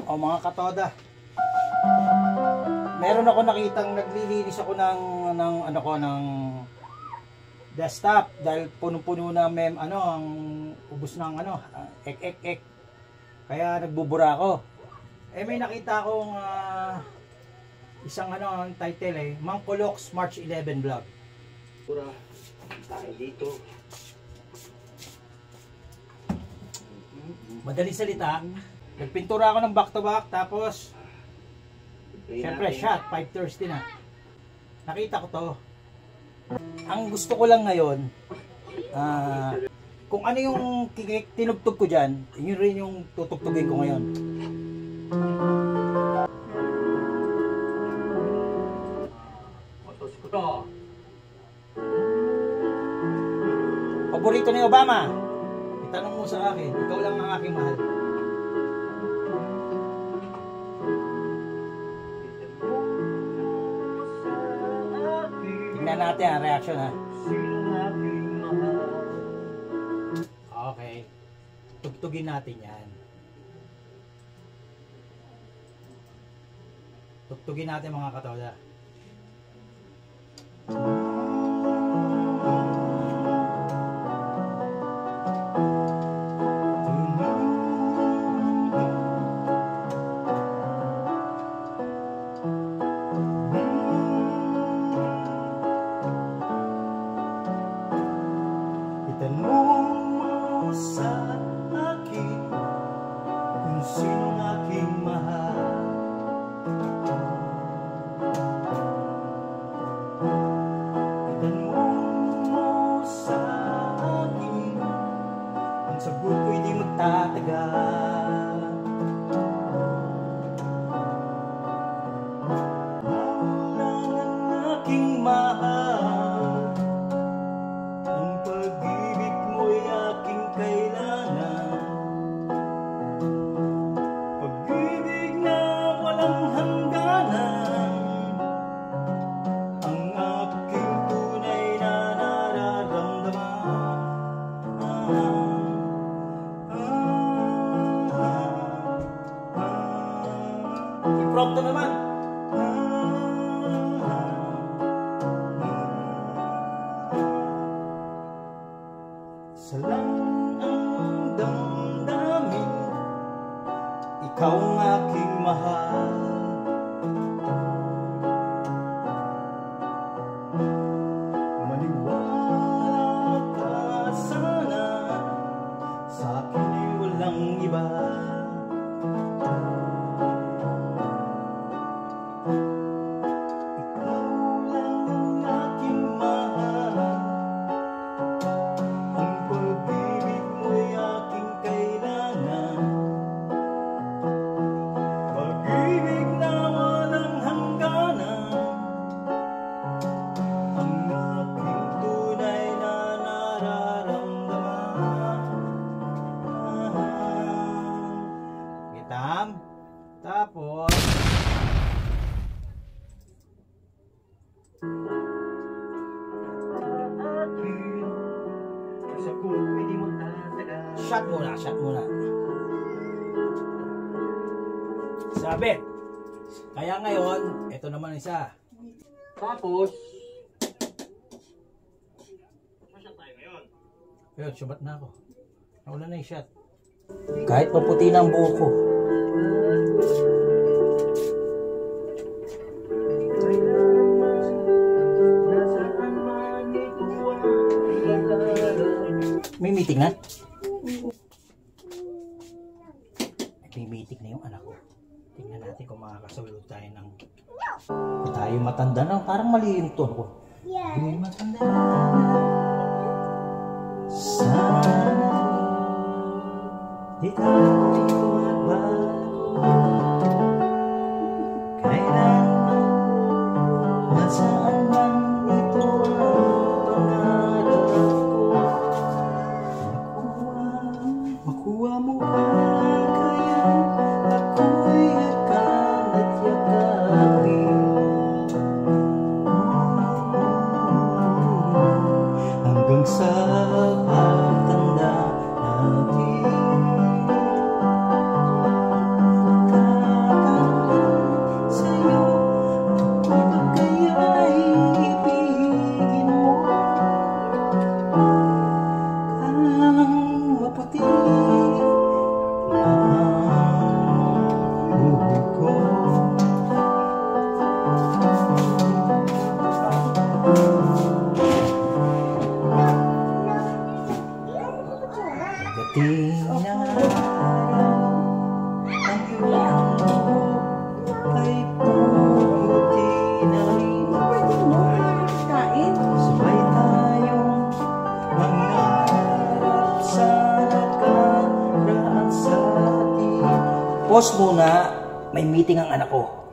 O mga katoda, meron ako nakitang naglilinis ako ng desktop dahil punong-puno na ang ubos ng ek. Kaya nagbubura ako. May nakita akong isang title Mang Kulok's March 11 vlog. Bura tayo dito. Madaling salita, nagpintura ako ng back to back tapos syempre shot 5:30 na. Nakita ko to. Ang gusto ko lang ngayon, kung ano yung tinugtog ko dyan, yun rin yung tutugtugin ko ngayon. Paborito ni Obama? Itanong mo sa akin, ikaw lang ang aking mahal. Tingnan natin ang reaction ha. Okay. Tugtugin natin yan. Tugtugin natin mga katoda. Impromptu naman. Sa lang ang damdamin, ikaw ang aking mahal. Maniwala ka sana, sa akin ay walang iba. Tapos shot muna. Sabi. Kaya ngayon, ito naman isa. Tapos shot tayo ngayon. Ayun, sumat na ako. Nauna na yung shot. Kahit maputi na ang buhok ko. May meeting na? May meeting na yung anak ko. Tingnan natin kung makakasulod tayo ng... Kung tayo matanda na, parang mali yung tono ko. Hindi matanda. Sana di tayo magbago. Kailanman, nasaan man ito ang pangarap ko. Makuha mo ba kaya ako'y yakap at yakapin? Hanggang sa pagtanda natin. puti ng buhok ko. Pagdating ng araw, ang iyong kay puti na rin. Sabay tayong mangarap sa nakaraan sa atin. Pause muna, may meeting ang anak ko.